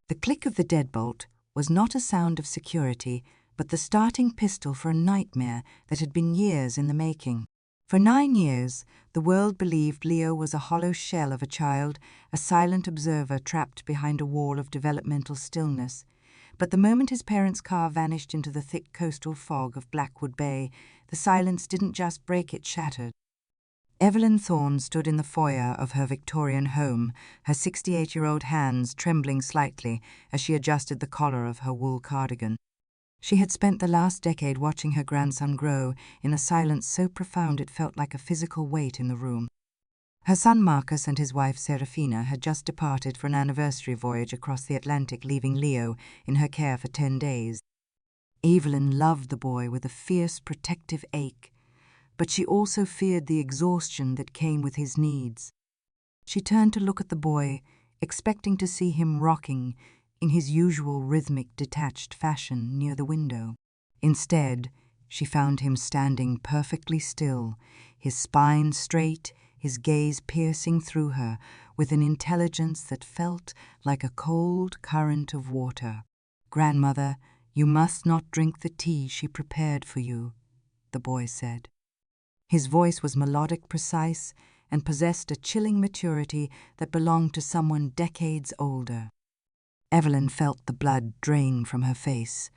The click of the deadbolt was not a sound of security, but the starting pistol for a nightmare that had been years in the making. For 9 years, the world believed Leo was a hollow shell of a child, a silent observer trapped behind a wall of developmental stillness. But the moment his parents' car vanished into the thick coastal fog of Blackwood Bay, the silence didn't just break, it shattered. Evelyn Thorne stood in the foyer of her Victorian home, her 68-year-old hands trembling slightly as she adjusted the collar of her wool cardigan. She had spent the last decade watching her grandson grow in a silence so profound it felt like a physical weight in the room. Her son Marcus and his wife Serafina had just departed for an anniversary voyage across the Atlantic, leaving Leo in her care for 10 days. Evelyn loved the boy with a fierce protective ache, but she also feared the exhaustion that came with his needs. She turned to look at the boy, expecting to see him rocking in his usual rhythmic, detached fashion near the window. Instead, she found him standing perfectly still, his spine straight, his gaze piercing through her with an intelligence that felt like a cold current of water. "Grandmother, you must not drink the tea she prepared for you," the boy said. His voice was melodic, precise, and possessed a chilling maturity that belonged to someone decades older. Evelyn felt the blood drain from her face,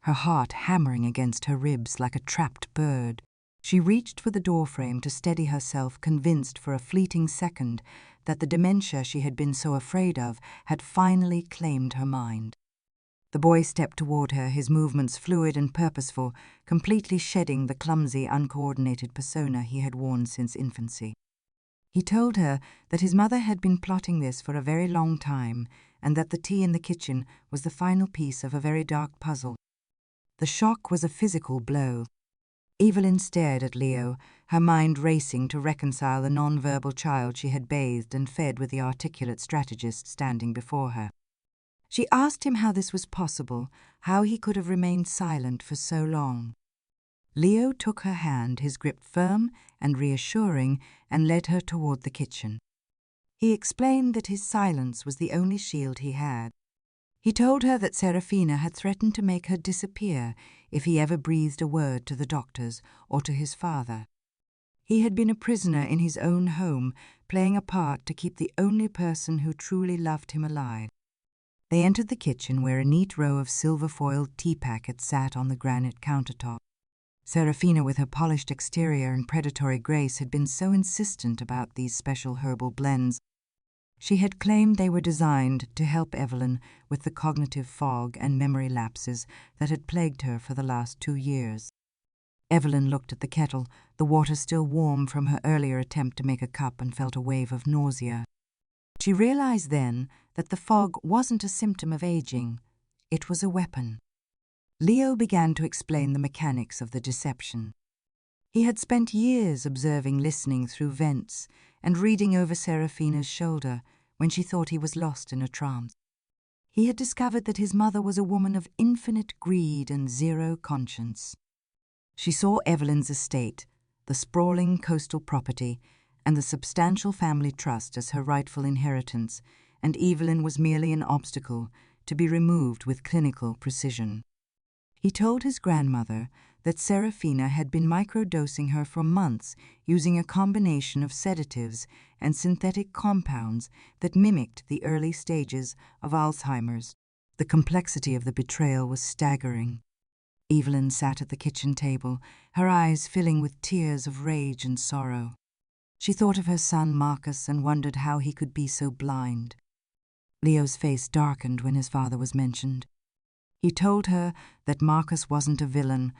her heart hammering against her ribs like a trapped bird. She reached for the doorframe to steady herself, convinced for a fleeting second that the dementia she had been so afraid of had finally claimed her mind. The boy stepped toward her, his movements fluid and purposeful, completely shedding the clumsy, uncoordinated persona he had worn since infancy. He told her that his mother had been plotting this for a very long time, and that the tea in the kitchen was the final piece of a very dark puzzle. The shock was a physical blow. Evelyn stared at Leo, her mind racing to reconcile the non-verbal child she had bathed and fed with the articulate strategist standing before her. She asked him how this was possible, how he could have remained silent for so long. Leo took her hand, his grip firm and reassuring, and led her toward the kitchen. He explained that his silence was the only shield he had. He told her that Serafina had threatened to make her disappear if he ever breathed a word to the doctors or to his father. He had been a prisoner in his own home, playing a part to keep the only person who truly loved him alive. They entered the kitchen, where a neat row of silver-foiled tea packets sat on the granite countertop. Serafina, with her polished exterior and predatory grace, had been so insistent about these special herbal blends. She had claimed they were designed to help Evelyn with the cognitive fog and memory lapses that had plagued her for the last 2 years. Evelyn looked at the kettle, the water still warm from her earlier attempt to make a cup, and felt a wave of nausea. She realized then that the fog wasn't a symptom of aging, it was a weapon. Leo began to explain the mechanics of the deception. He had spent years observing, listening through vents, and reading over Serafina's shoulder when she thought he was lost in a trance. He had discovered that his mother was a woman of infinite greed and zero conscience. She saw Evelyn's estate, the sprawling coastal property, and the substantial family trust as her rightful inheritance, and Evelyn was merely an obstacle to be removed with clinical precision. He told his grandmother that Serafina had been microdosing her for months using a combination of sedatives and synthetic compounds that mimicked the early stages of Alzheimer's. The complexity of the betrayal was staggering. Evelyn sat at the kitchen table, her eyes filling with tears of rage and sorrow. She thought of her son Marcus and wondered how he could be so blind. Leo's face darkened when his father was mentioned. He told her that Marcus wasn't a villain,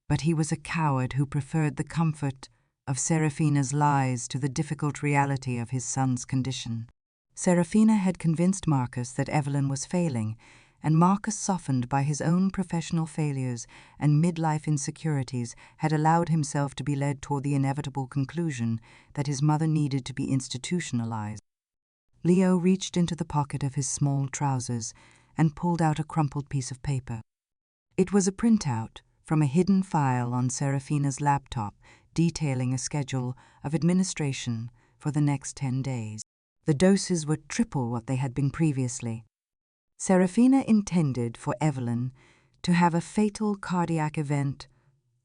but he was a coward who preferred the comfort of Serafina's lies to the difficult reality of his son's condition. Serafina had convinced Marcus that Evelyn was failing, and Marcus, softened by his own professional failures and midlife insecurities, had allowed himself to be led toward the inevitable conclusion that his mother needed to be institutionalized. Leo reached into the pocket of his small trousers and pulled out a crumpled piece of paper. It was a printout from a hidden file on Serafina's laptop detailing a schedule of administration for the next 10 days. The doses were triple what they had been previously. Serafina intended for Evelyn to have a fatal cardiac event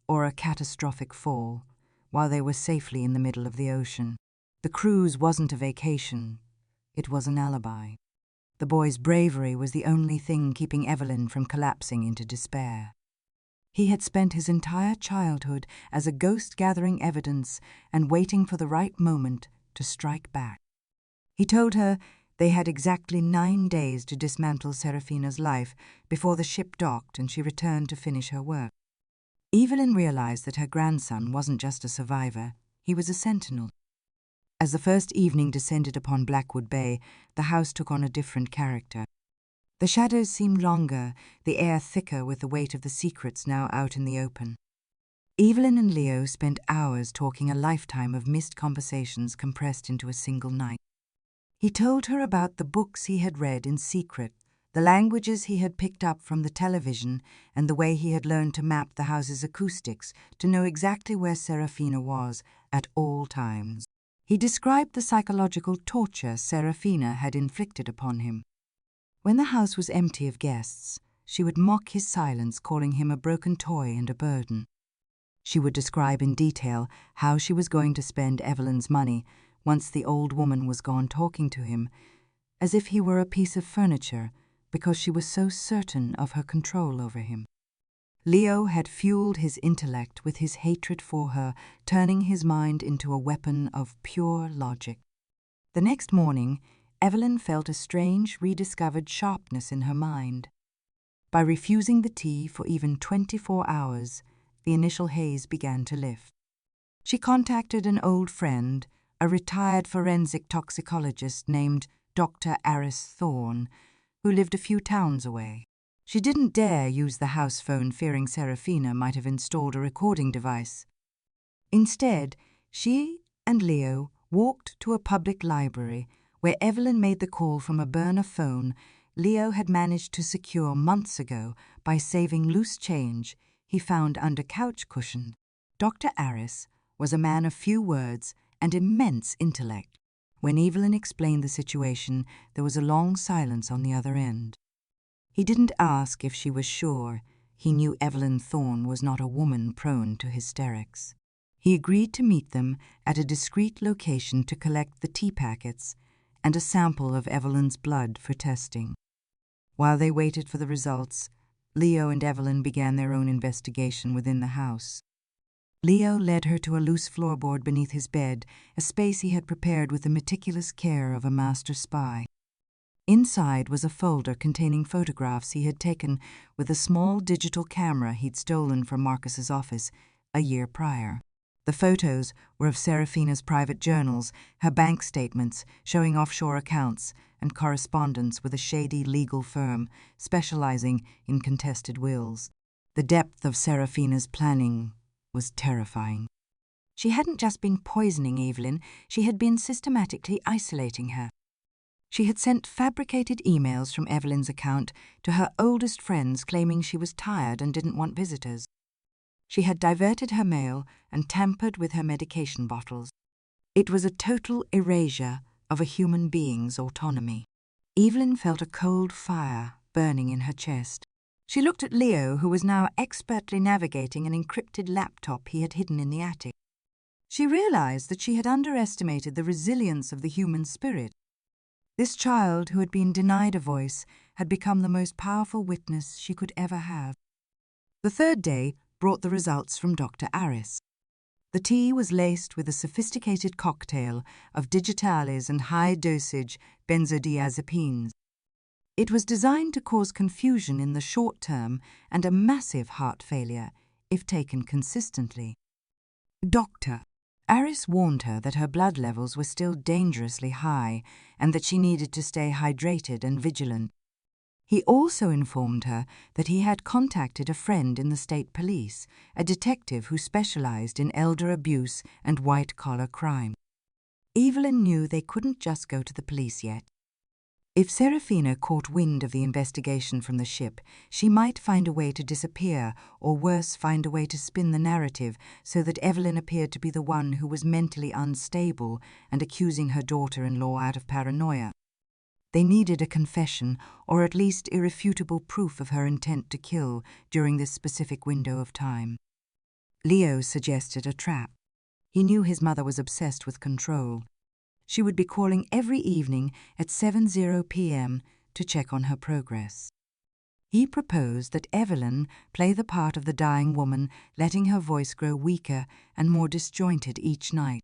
or a catastrophic fall while they were safely in the middle of the ocean. The cruise wasn't a vacation, it was an alibi. The boy's bravery was the only thing keeping Evelyn from collapsing into despair. He had spent his entire childhood as a ghost gathering evidence and waiting for the right moment to strike back. He told her they had exactly 9 days to dismantle Serafina's life before the ship docked and she returned to finish her work. Evelyn realized that her grandson wasn't just a survivor, he was a sentinel. As the first evening descended upon Blackwood Bay, the house took on a different character. The shadows seemed longer, the air thicker with the weight of the secrets now out in the open. Evelyn and Leo spent hours talking, a lifetime of missed conversations compressed into a single night. He told her about the books he had read in secret, the languages he had picked up from the television, and the way he had learned to map the house's acoustics to know exactly where Serafina was at all times. He described the psychological torture Serafina had inflicted upon him. When the house was empty of guests, she would mock his silence, calling him a broken toy and a burden. She would describe in detail how she was going to spend Evelyn's money once the old woman was gone, talking to him as if he were a piece of furniture because she was so certain of her control over him. Leo had fueled his intellect with his hatred for her, turning his mind into a weapon of pure logic. The next morning, Evelyn felt a strange, rediscovered sharpness in her mind. By refusing the tea for even 24 hours, the initial haze began to lift. She contacted an old friend, a retired forensic toxicologist named Dr. Aris Thorne, who lived a few towns away. She didn't dare use the house phone, fearing Serafina might have installed a recording device. Instead, she and Leo walked to a public library where Evelyn made the call from a burner phone Leo had managed to secure months ago by saving loose change he found under couch cushion. Dr. Aris was a man of few words and immense intellect. When Evelyn explained the situation, there was a long silence on the other end. He didn't ask if she was sure. He knew Evelyn Thorne was not a woman prone to hysterics. He agreed to meet them at a discreet location to collect the tea packets and a sample of Evelyn's blood for testing. While they waited for the results, Leo and Evelyn began their own investigation within the house. Leo led her to a loose floorboard beneath his bed, a space he had prepared with the meticulous care of a master spy. Inside was a folder containing photographs he had taken with a small digital camera he'd stolen from Marcus's office a year prior. The photos were of Serafina's private journals, her bank statements showing offshore accounts, and correspondence with a shady legal firm specializing in contested wills. The depth of Serafina's planning was terrifying. She hadn't just been poisoning Evelyn, she had been systematically isolating her. She had sent fabricated emails from Evelyn's account to her oldest friends claiming she was tired and didn't want visitors. She had diverted her mail and tampered with her medication bottles. It was a total erasure of a human being's autonomy. Evelyn felt a cold fire burning in her chest. She looked at Leo, who was now expertly navigating an encrypted laptop he had hidden in the attic. She realized that she had underestimated the resilience of the human spirit. This child, who had been denied a voice, had become the most powerful witness she could ever have. The third day brought the results from Dr. Aris. The tea was laced with a sophisticated cocktail of digitalis and high-dosage benzodiazepines. It was designed to cause confusion in the short term and a massive heart failure if taken consistently. Dr. Aris warned her that her blood levels were still dangerously high and that she needed to stay hydrated and vigilant. He also informed her that he had contacted a friend in the state police, a detective who specialized in elder abuse and white-collar crime. Evelyn knew they couldn't just go to the police yet. If Serafina caught wind of the investigation from the ship, she might find a way to disappear, or worse, find a way to spin the narrative so that Evelyn appeared to be the one who was mentally unstable and accusing her daughter-in-law out of paranoia. They needed a confession, or at least irrefutable proof of her intent to kill during this specific window of time. Leo suggested a trap. He knew his mother was obsessed with control. She would be calling every evening at 7:00 p.m. to check on her progress. He proposed that Evelyn play the part of the dying woman, letting her voice grow weaker and more disjointed each night.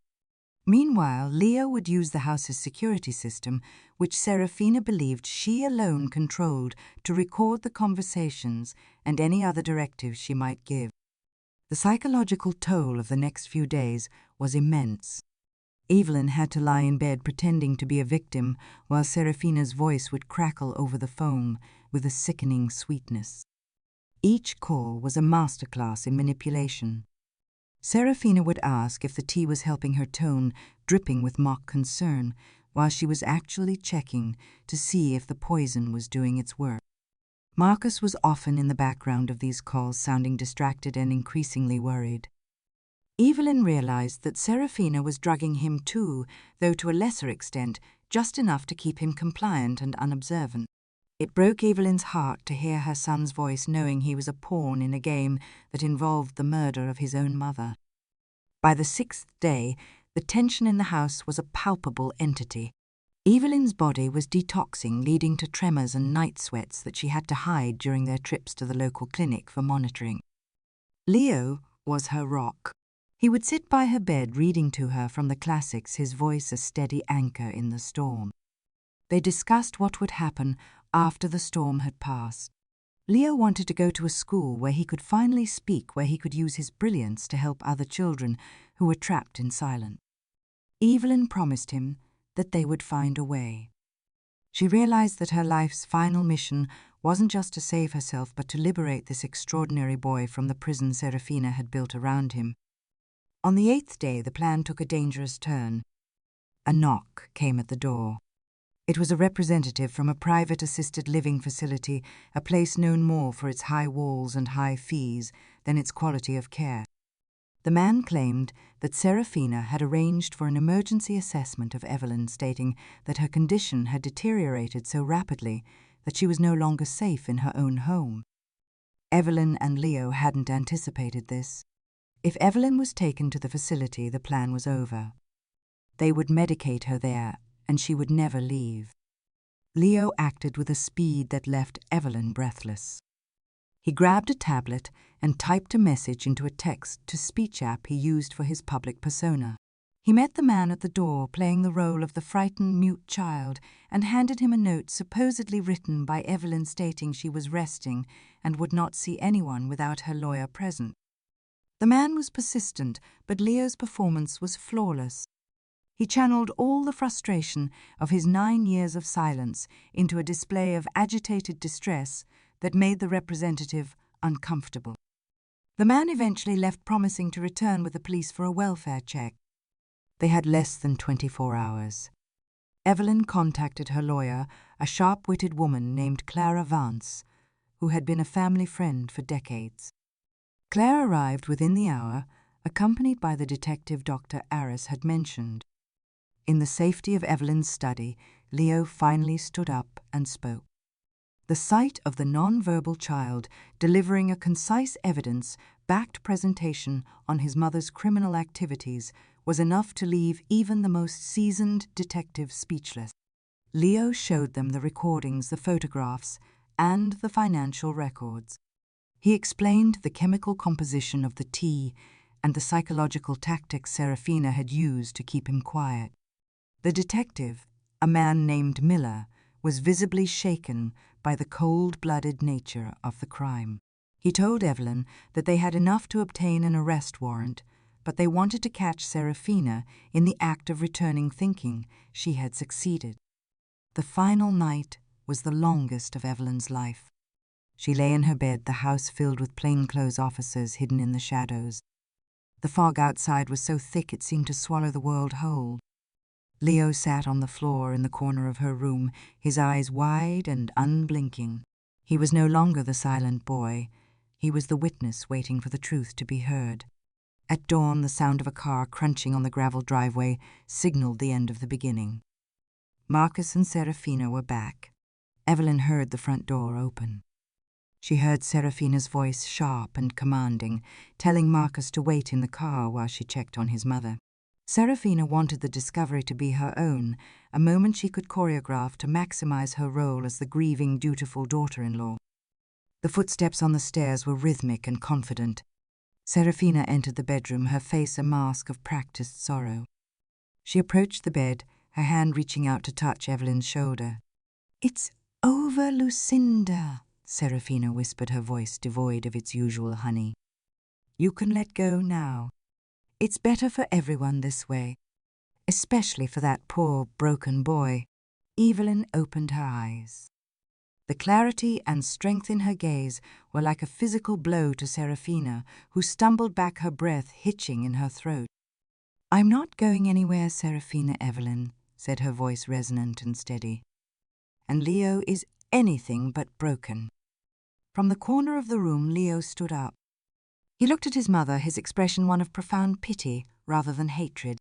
Meanwhile, Leo would use the house's security system, which Serafina believed she alone controlled, to record the conversations and any other directives she might give. The psychological toll of the next few days was immense. Evelyn had to lie in bed pretending to be a victim, while Serafina's voice would crackle over the phone with a sickening sweetness. Each call was a masterclass in manipulation. Serafina would ask if the tea was helping her tone, dripping with mock concern, while she was actually checking to see if the poison was doing its work. Marcus was often in the background of these calls, sounding distracted and increasingly worried. Evelyn realized that Serafina was drugging him too, though to a lesser extent, just enough to keep him compliant and unobservant. It broke Evelyn's heart to hear her son's voice, knowing he was a pawn in a game that involved the murder of his own mother. By the 6th day, the tension in the house was a palpable entity. Evelyn's body was detoxing, leading to tremors and night sweats that she had to hide during their trips to the local clinic for monitoring. Leo was her rock. He would sit by her bed reading to her from the classics, his voice a steady anchor in the storm. They discussed what would happen after the storm had passed. Leo wanted to go to a school where he could finally speak, where he could use his brilliance to help other children who were trapped in silence. Evelyn promised him that they would find a way. She realized that her life's final mission wasn't just to save herself, but to liberate this extraordinary boy from the prison Serafina had built around him. On the 8th day, the plan took a dangerous turn. A knock came at the door. It was a representative from a private assisted living facility, a place known more for its high walls and high fees than its quality of care. The man claimed that Serafina had arranged for an emergency assessment of Evelyn, stating that her condition had deteriorated so rapidly that she was no longer safe in her own home. Evelyn and Leo hadn't anticipated this. If Evelyn was taken to the facility, the plan was over. They would medicate her there, and she would never leave. Leo acted with a speed that left Evelyn breathless. He grabbed a tablet and typed a message into a text-to-speech app he used for his public persona. He met the man at the door, playing the role of the frightened, mute child, and handed him a note supposedly written by Evelyn, stating she was resting and would not see anyone without her lawyer present. The man was persistent, but Leo's performance was flawless. He channeled all the frustration of his 9 years of silence into a display of agitated distress that made the representative uncomfortable. The man eventually left, promising to return with the police for a welfare check. They had less than 24 hours. Evelyn contacted her lawyer, a sharp-witted woman named Clara Vance, who had been a family friend for decades. Claire arrived within the hour, accompanied by the detective Dr. Aris had mentioned. In the safety of Evelyn's study, Leo finally stood up and spoke. The sight of the non-verbal child delivering a concise evidence-backed presentation on his mother's criminal activities was enough to leave even the most seasoned detective speechless. Leo showed them the recordings, the photographs, and the financial records. He explained the chemical composition of the tea and the psychological tactics Serafina had used to keep him quiet. The detective, a man named Miller, was visibly shaken by the cold-blooded nature of the crime. He told Evelyn that they had enough to obtain an arrest warrant, but they wanted to catch Serafina in the act of returning, thinking she had succeeded. The final night was the longest of Evelyn's life. She lay in her bed, the house filled with plainclothes officers hidden in the shadows. The fog outside was so thick it seemed to swallow the world whole. Leo sat on the floor in the corner of her room, his eyes wide and unblinking. He was no longer the silent boy. He was the witness waiting for the truth to be heard. At dawn, the sound of a car crunching on the gravel driveway signaled the end of the beginning. Marcus and Serafina were back. Evelyn heard the front door open. She heard Serafina's voice sharp and commanding, telling Marcus to wait in the car while she checked on his mother. Serafina wanted the discovery to be her own, a moment she could choreograph to maximize her role as the grieving, dutiful daughter-in-law. The footsteps on the stairs were rhythmic and confident. Serafina entered the bedroom, her face a mask of practiced sorrow. She approached the bed, her hand reaching out to touch Evelyn's shoulder. "It's over, Lucinda," Serafina whispered, her voice devoid of its usual honey. "You can let go now. It's better for everyone this way, especially for that poor, broken boy." Evelyn opened her eyes. The clarity and strength in her gaze were like a physical blow to Serafina, who stumbled back, her breath hitching in her throat. "I'm not going anywhere, Serafina Evelyn," said her voice resonant and steady. "And Leo is anything but broken." From the corner of the room, Leo stood up. He looked at his mother, his expression one of profound pity rather than hatred.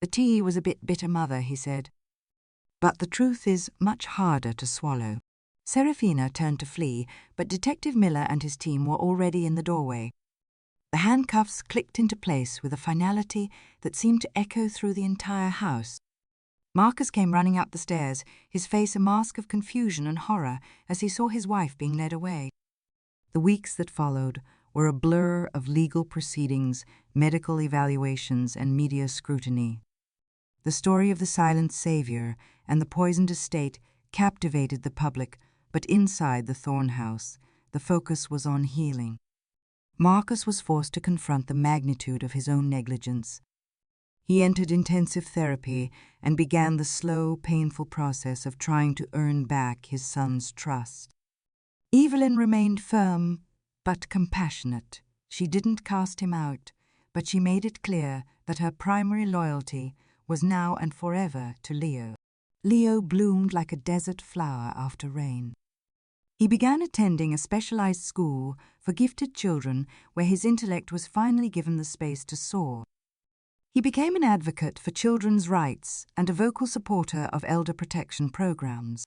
"The tea was a bit bitter, Mother," he said. "But the truth is much harder to swallow." Serafina turned to flee, but Detective Miller and his team were already in the doorway. The handcuffs clicked into place with a finality that seemed to echo through the entire house. Marcus came running up the stairs, his face a mask of confusion and horror as he saw his wife being led away. The weeks that followed were a blur of legal proceedings, medical evaluations, and media scrutiny. The story of the silent savior and the poisoned estate captivated the public, but inside the Thorne house, the focus was on healing. Marcus was forced to confront the magnitude of his own negligence. He entered intensive therapy and began the slow, painful process of trying to earn back his son's trust. Evelyn remained firm, but compassionate. She didn't cast him out, but she made it clear that her primary loyalty was now and forever to Leo. Leo bloomed like a desert flower after rain. He began attending a specialized school for gifted children where his intellect was finally given the space to soar. He became an advocate for children's rights and a vocal supporter of elder protection programs.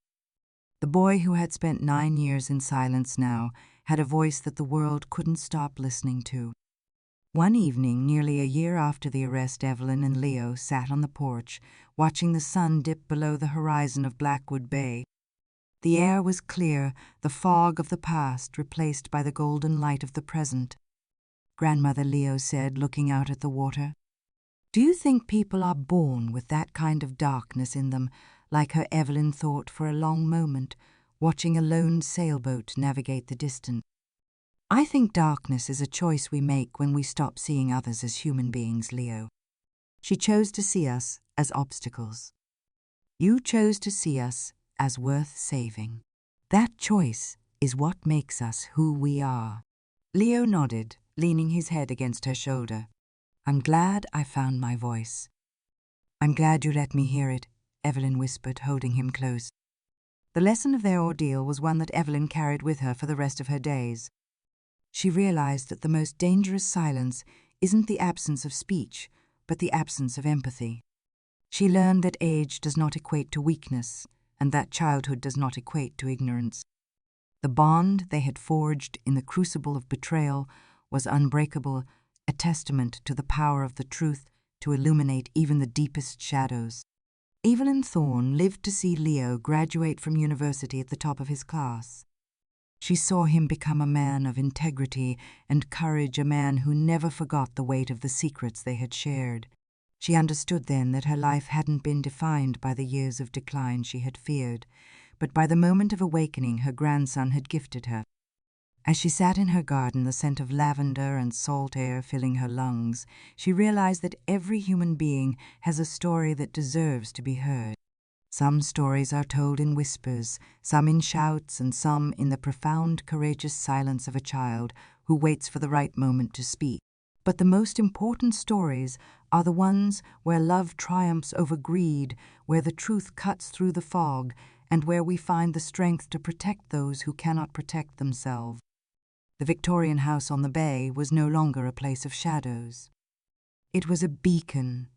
The boy who had spent 9 years in silence now had a voice that the world couldn't stop listening to. One evening, nearly a year after the arrest, Evelyn and Leo sat on the porch, watching the sun dip below the horizon of Blackwood Bay. The air was clear, the fog of the past replaced by the golden light of the present. "Grandmother," Leo said, looking out at the water, "do you think people are born with that kind of darkness in them, like her?" Evelyn thought for a long moment, watching a lone sailboat navigate the distance. "I think darkness is a choice we make when we stop seeing others as human beings, Leo. She chose to see us as obstacles. You chose to see us as worth saving. That choice is what makes us who we are." Leo nodded, leaning his head against her shoulder. "I'm glad I found my voice." "I'm glad you let me hear it," Evelyn whispered, holding him close. The lesson of their ordeal was one that Evelyn carried with her for the rest of her days. She realized that the most dangerous silence isn't the absence of speech, but the absence of empathy. She learned that age does not equate to weakness, and that childhood does not equate to ignorance. The bond they had forged in the crucible of betrayal was unbreakable, a testament to the power of the truth to illuminate even the deepest shadows. Evelyn Thorne lived to see Leo graduate from university at the top of his class. She saw him become a man of integrity and courage, a man who never forgot the weight of the secrets they had shared. She understood then that her life hadn't been defined by the years of decline she had feared, but by the moment of awakening her grandson had gifted her. As she sat in her garden, the scent of lavender and salt air filling her lungs, she realized that every human being has a story that deserves to be heard. Some stories are told in whispers, some in shouts, and some in the profound, courageous silence of a child who waits for the right moment to speak. But the most important stories are the ones where love triumphs over greed, where the truth cuts through the fog, and where we find the strength to protect those who cannot protect themselves. The Victorian house on the bay was no longer a place of shadows. It was a beacon,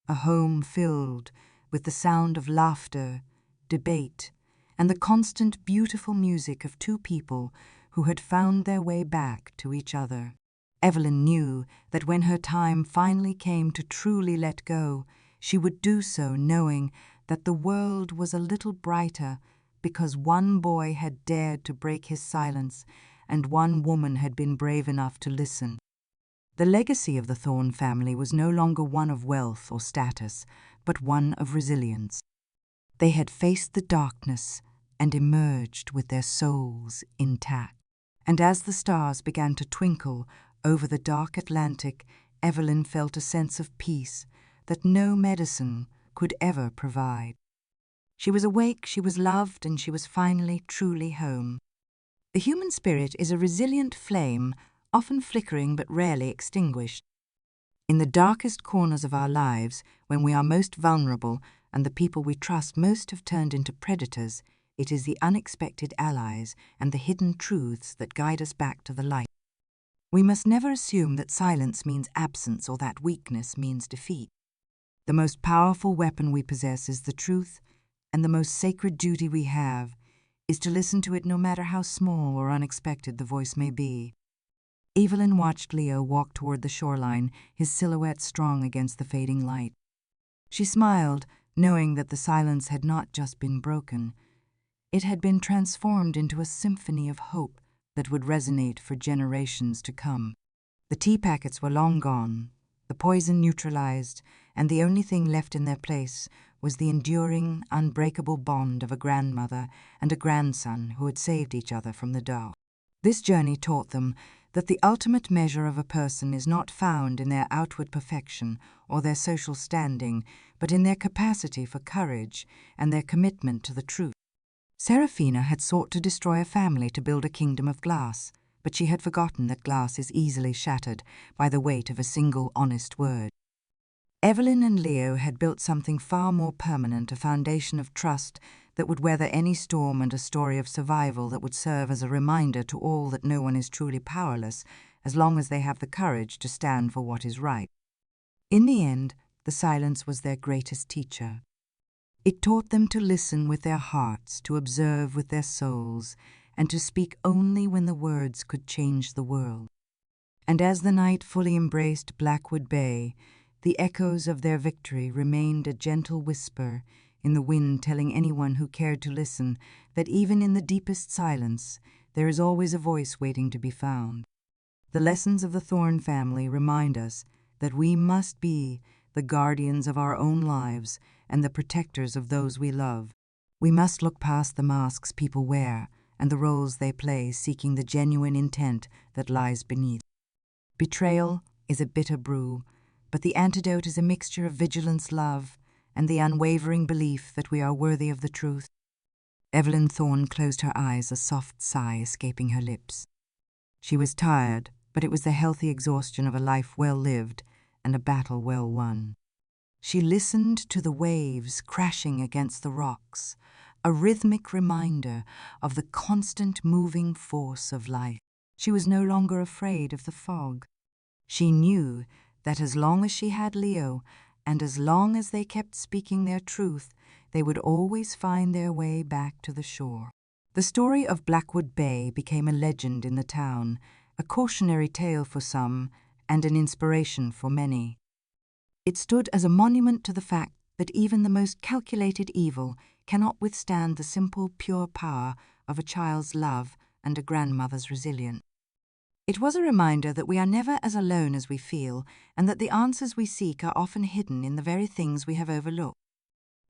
a home filled with the sound of laughter, debate, and the constant beautiful music of two people who had found their way back to each other. Evelyn knew that when her time finally came to truly let go, she would do so knowing that the world was a little brighter because one boy had dared to break his silence and one woman had been brave enough to listen. The legacy of the Thorne family was no longer one of wealth or status, but one of resilience. They had faced the darkness and emerged with their souls intact. And as the stars began to twinkle over the dark Atlantic, Evelyn felt a sense of peace that no medicine could ever provide. She was awake, she was loved, and she was finally truly home. The human spirit is a resilient flame, often flickering but rarely extinguished. In the darkest corners of our lives, when we are most vulnerable and the people we trust most have turned into predators, it is the unexpected allies and the hidden truths that guide us back to the light. We must never assume that silence means absence or that weakness means defeat. The most powerful weapon we possess is the truth, and the most sacred duty we have is to listen to it no matter how small or unexpected the voice may be. Evelyn watched Leo walk toward the shoreline, his silhouette strong against the fading light. She smiled, knowing that the silence had not just been broken. It had been transformed into a symphony of hope that would resonate for generations to come. The tea packets were long gone, the poison neutralized, and the only thing left in their place was the enduring, unbreakable bond of a grandmother and a grandson who had saved each other from the dark. This journey taught them that the ultimate measure of a person is not found in their outward perfection or their social standing, but in their capacity for courage and their commitment to the truth. Serafina had sought to destroy a family to build a kingdom of glass, but she had forgotten that glass is easily shattered by the weight of a single honest word. Evelyn and Leo had built something far more permanent, a foundation of trust that would weather any storm and a story of survival that would serve as a reminder to all that no one is truly powerless as long as they have the courage to stand for what is right. In the end, the silence was their greatest teacher. It taught them to listen with their hearts, to observe with their souls, and to speak only when the words could change the world. And as the night fully embraced Blackwood Bay, the echoes of their victory remained a gentle whisper in the wind, telling anyone who cared to listen that even in the deepest silence there is always a voice waiting to be found. The lessons of the Thorne family remind us that we must be the guardians of our own lives and the protectors of those we love. We must look past the masks people wear and the roles they play, seeking the genuine intent that lies beneath. Betrayal is a bitter brew, but the antidote is a mixture of vigilance, love, and the unwavering belief that we are worthy of the truth. Evelyn Thorne closed her eyes, a soft sigh escaping her lips. She was tired, but it was the healthy exhaustion of a life well lived and a battle well won. She listened to the waves crashing against the rocks, a rhythmic reminder of the constant moving force of life. She was no longer afraid of the fog. She knew that as long as she had Leo, and as long as they kept speaking their truth, they would always find their way back to the shore. The story of Blackwood Bay became a legend in the town, a cautionary tale for some and an inspiration for many. It stood as a monument to the fact that even the most calculated evil cannot withstand the simple, pure power of a child's love and a grandmother's resilience. It was a reminder that we are never as alone as we feel, and that the answers we seek are often hidden in the very things we have overlooked.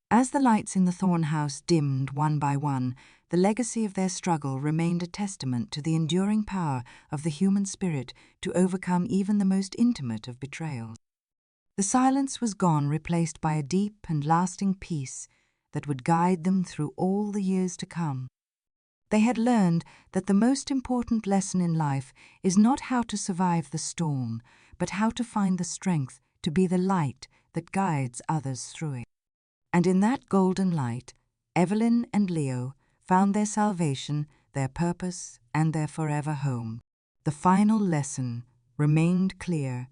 As the lights in the Thorne house dimmed one by one, the legacy of their struggle remained a testament to the enduring power of the human spirit to overcome even the most intimate of betrayals. The silence was gone, replaced by a deep and lasting peace that would guide them through all the years to come. They had learned that the most important lesson in life is not how to survive the storm, but how to find the strength to be the light that guides others through it. And in that golden light, Evelyn and Leo found their salvation, their purpose, and their forever home. The final lesson remained clear.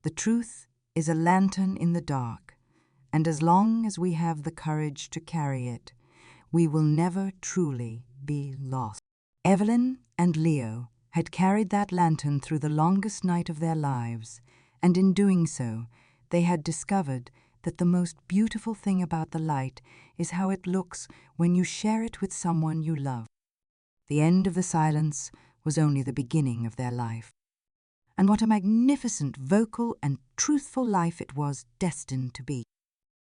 The truth is a lantern in the dark, and as long as we have the courage to carry it, we will never truly be lost. Evelyn and Leo had carried that lantern through the longest night of their lives, and in doing so, they had discovered that the most beautiful thing about the light is how it looks when you share it with someone you love. The end of the silence was only the beginning of their life. And what a magnificent, vocal and truthful life it was destined to be.